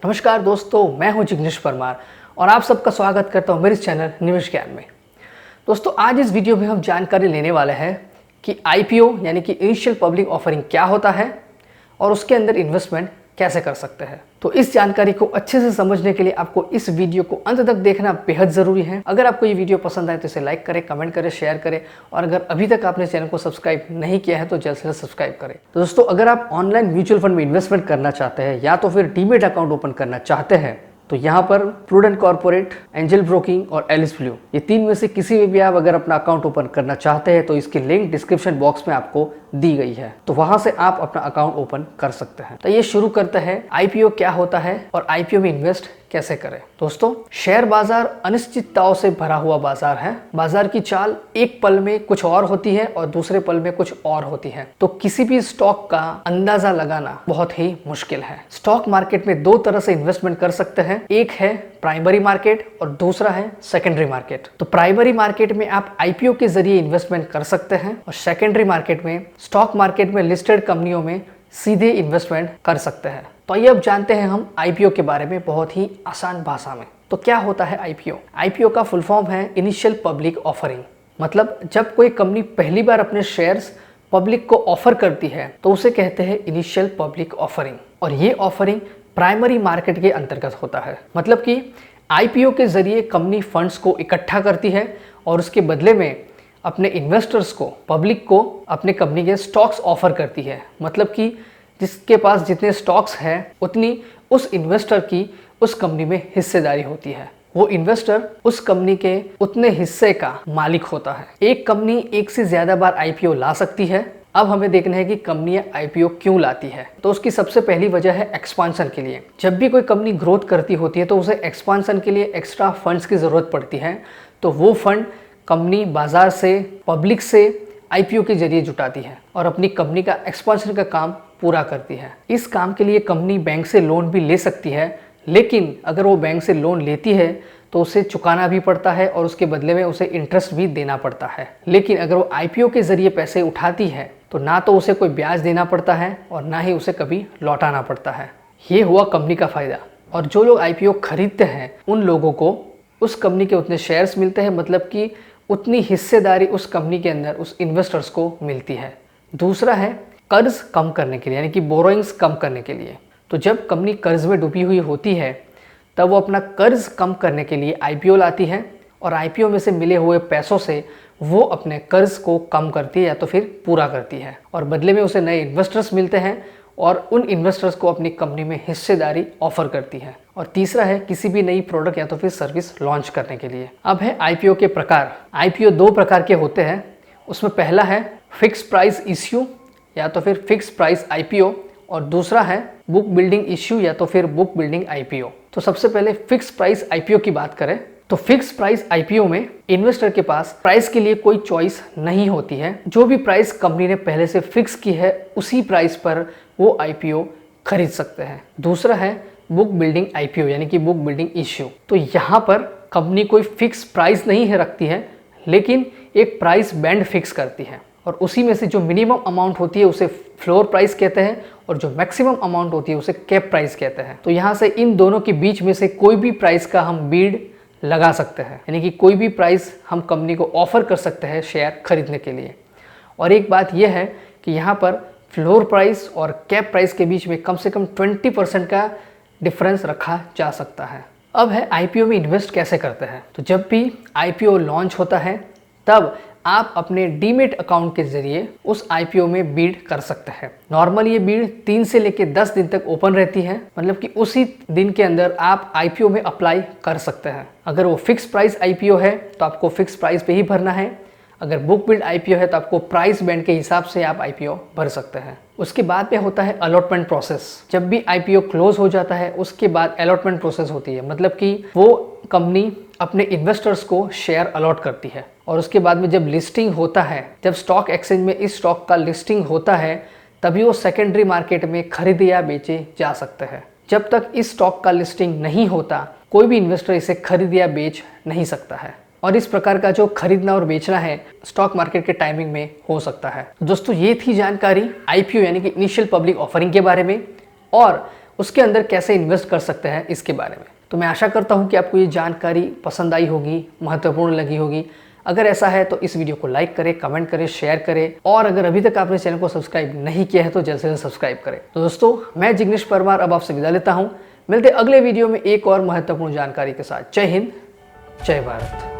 नमस्कार दोस्तों, मैं हूं जिग्नेश परमार और आप सबका स्वागत करता हूं मेरे इस चैनल निवेश ज्ञान में। दोस्तों, आज इस वीडियो में हम जानकारी लेने वाले हैं कि आईपीओ यानी कि इनिशियल पब्लिक ऑफरिंग क्या होता है और उसके अंदर इन्वेस्टमेंट कैसे कर सकते हैं। तो इस जानकारी को अच्छे से समझने के लिए आपको इस वीडियो को अंत तक देखना बेहद जरूरी है। अगर आपको ये वीडियो पसंद आए तो इसे लाइक करें, कमेंट करें, शेयर करें और अगर अभी तक आपने चैनल को सब्सक्राइब नहीं किया है तो जल्द से जल्द सब्सक्राइब करें। तो दोस्तों, अगर आप ऑनलाइन म्यूचुअल फंड में इन्वेस्टमेंट करना चाहते हैं या तो फिर डीमेट अकाउंट ओपन करना चाहते हैं तो यहाँ पर प्रूडेंट कॉर्पोरेट, एंजल ब्रोकिंग और एलिस ब्लू, ये तीन में से किसी में भी आप अगर अपना अकाउंट ओपन करना चाहते हैं तो इसकी लिंक डिस्क्रिप्शन बॉक्स में आपको दी गई है, तो वहां से आप अपना अकाउंट ओपन कर सकते हैं। तो ये शुरू करते हैं आईपीओ क्या होता है और आईपीओ में इन्वेस्ट कैसे करें। दोस्तों, शेयर बाजार अनिश्चितताओं से भरा हुआ बाजार है। बाजार की चाल एक पल में कुछ और होती है और दूसरे पल में कुछ और होती है, तो किसी भी स्टॉक का अंदाजा लगाना बहुत ही मुश्किल है। स्टॉक मार्केट में दो तरह से इन्वेस्टमेंट कर सकते हैं, एक है प्राइमरी मार्केट और दूसरा है सेकेंडरी मार्केट। तो प्राइमरी मार्केट में आप आईपीओ के जरिए इन्वेस्टमेंट कर सकते हैं और सेकेंडरी मार्केट में स्टॉक मार्केट में लिस्टेड कंपनियों में सीधे इन्वेस्टमेंट कर सकते हैं। तो आइए अब जानते हैं हम आईपीओ के बारे में बहुत ही आसान भाषा में। तो क्या होता है आईपीओ? आईपीओ का फुल फॉर्म है इनिशियल पब्लिक ऑफरिंग। मतलब जब कोई कंपनी पहली बार अपने शेयर्स पब्लिक को ऑफर करती है तो उसे कहते हैं इनिशियल पब्लिक ऑफरिंग, और ये ऑफरिंग प्राइमरी मार्केट के अंतर्गत होता है। मतलब कि आईपीओ के जरिए कंपनी फंड्स को इकट्ठा करती है और उसके बदले में अपने इन्वेस्टर्स को, पब्लिक को अपने कंपनी के स्टॉक्स ऑफर करती है। मतलब कि जिसके पास जितने स्टॉक्स हैं उतनी उस इन्वेस्टर की उस कंपनी में हिस्सेदारी होती है। वो इन्वेस्टर उस कंपनी के उतने हिस्से का मालिक होता है। एक कंपनी एक से ज्यादा बार आईपीओ ला सकती है। अब हमें देखना है कि कंपनियां आईपीओ क्यों लाती है। तो उसकी सबसे पहली वजह है एक्सपांशन के लिए। जब भी कोई कंपनी ग्रोथ करती होती है तो उसे एक्सपांशन के लिए एक्स्ट्रा फंड्स की जरूरत पड़ती है, तो वो फंड कंपनी बाजार से, पब्लिक से आईपीओ के जरिए जुटाती है और अपनी कंपनी का एक्सपांशन का काम पूरा करती है। इस काम के लिए कंपनी बैंक से लोन भी ले सकती है, लेकिन अगर वो बैंक से लोन लेती है तो उसे चुकाना भी पड़ता है और उसके बदले में उसे इंटरेस्ट भी देना पड़ता है। लेकिन अगर वो आईपीओ के जरिए पैसे उठाती है तो ना तो उसे कोई ब्याज देना पड़ता है और ना ही उसे कभी लौटाना पड़ता है। ये हुआ कंपनी का फायदा। और जो लोग आईपीओ खरीदते हैं उन लोगों को उस कंपनी के उतने शेयर्स मिलते हैं, मतलब कि उतनी हिस्सेदारी उस कंपनी के अंदर उस इन्वेस्टर्स को मिलती है। दूसरा है कर्ज कम करने के लिए, यानी कि बोरोइंग्स कम करने के लिए। तो जब कंपनी कर्ज में डूबी हुई होती है तब वो अपना कर्ज कम करने के लिए आईपीओ लाती है और आईपीओ में से मिले हुए पैसों से वो अपने कर्ज को कम करती है या तो फिर पूरा करती है, और बदले में उसे नए इन्वेस्टर्स मिलते हैं और उन इन्वेस्टर्स को अपनी कंपनी में हिस्सेदारी ऑफर करती है। और तीसरा है किसी भी नई प्रोडक्ट या तो फिर सर्विस लॉन्च करने के लिए। अब है आईपीओ के प्रकार। आईपीओ दो प्रकार के होते हैं। उसमें पहला है फिक्स प्राइस इश्यू या तो फिर फिक्स प्राइस आईपीओ और दूसरा है बुक बिल्डिंग इश्यू या तो फिर बुक बिल्डिंग आईपीओ। तो सबसे पहले फिक्स प्राइस आईपीओ की बात करें तो फिक्स प्राइस आईपीओ में इन्वेस्टर के पास प्राइस के लिए कोई चॉइस नहीं होती है। जो भी प्राइस कंपनी ने पहले से फिक्स की है उसी प्राइस पर वो आईपीओ खरीद सकते हैं। दूसरा है बुक बिल्डिंग आईपीओ यानी कि बुक बिल्डिंग इश्यू। तो यहाँ पर कंपनी कोई फिक्स प्राइस नहीं है रखती है, लेकिन एक प्राइस बैंड फिक्स करती है और उसी में से जो मिनिमम अमाउंट होती है उसे फ्लोर प्राइस कहते हैं और जो मैक्सिमम अमाउंट होती है उसे कैप प्राइस कहते हैं। तो यहाँ से इन दोनों के बीच में से कोई भी प्राइस का हम बीड लगा सकते हैं, यानी कि कोई भी प्राइस हम कंपनी को ऑफर कर सकते हैं शेयर खरीदने के लिए। और एक बात यह है कि यहाँ पर फ्लोर प्राइस और कैप प्राइस के बीच में कम से कम 20% का डिफरेंस रखा जा सकता है। अब है आईपीओ में इन्वेस्ट कैसे करते हैं। तो जब भी आईपीओ लॉन्च होता है तब आप अपने डीमेट अकाउंट के जरिए उस आईपीओ में बीड कर सकते हैं। नॉर्मली ये बीड 3 से लेकर 10 दिन तक ओपन रहती है, मतलब कि उसी दिन के अंदर आप आईपीओ में अप्लाई कर सकते हैं। अगर वो फिक्स प्राइस आईपीओ है तो आपको फिक्स प्राइस पे ही भरना है। अगर बुक बिल्ड आईपीओ है तो आपको प्राइस बैंड के हिसाब से आप आईपीओ भर सकते हैं। उसके बाद में होता है अलॉटमेंट प्रोसेस। जब भी आईपीओ क्लोज हो जाता है उसके बाद अलॉटमेंट प्रोसेस होती है, मतलब कि वो कंपनी अपने इन्वेस्टर्स को शेयर अलॉट करती है और उसके बाद में जब लिस्टिंग होता है, जब स्टॉक एक्सचेंज में इस स्टॉक का लिस्टिंग होता है तभी वो सेकेंडरी मार्केट में खरीदे या बेचे जा सकते हैं। जब तक इस स्टॉक का लिस्टिंग नहीं होता कोई भी इन्वेस्टर इसे खरीद या बेच नहीं सकता है। और इस प्रकार का जो खरीदना और बेचना है स्टॉक मार्केट के टाइमिंग में हो सकता है। दोस्तों, ये थी जानकारी आईपीओ यानी कि इनिशियल पब्लिक ऑफरिंग के बारे में। और उसके अंदर कैसे इन्वेस्ट कर सकते हैं इसके बारे में। तो मैं आशा करता हूँ कि आपको ये जानकारी पसंद आई होगी, महत्वपूर्ण लगी होगी। अगर ऐसा है तो इस वीडियो को लाइक करें, कमेंट करें, शेयर करें और अगर अभी तक आपने चैनल को सब्सक्राइब नहीं किया है तो जल्द से जल्द सब्सक्राइब करें। तो दोस्तों, मैं जिग्नेश परमार अब आपसे विदा लेता हूँ। मिलते अगले वीडियो में एक और महत्वपूर्ण जानकारी के साथ। जय हिंद, जय भारत।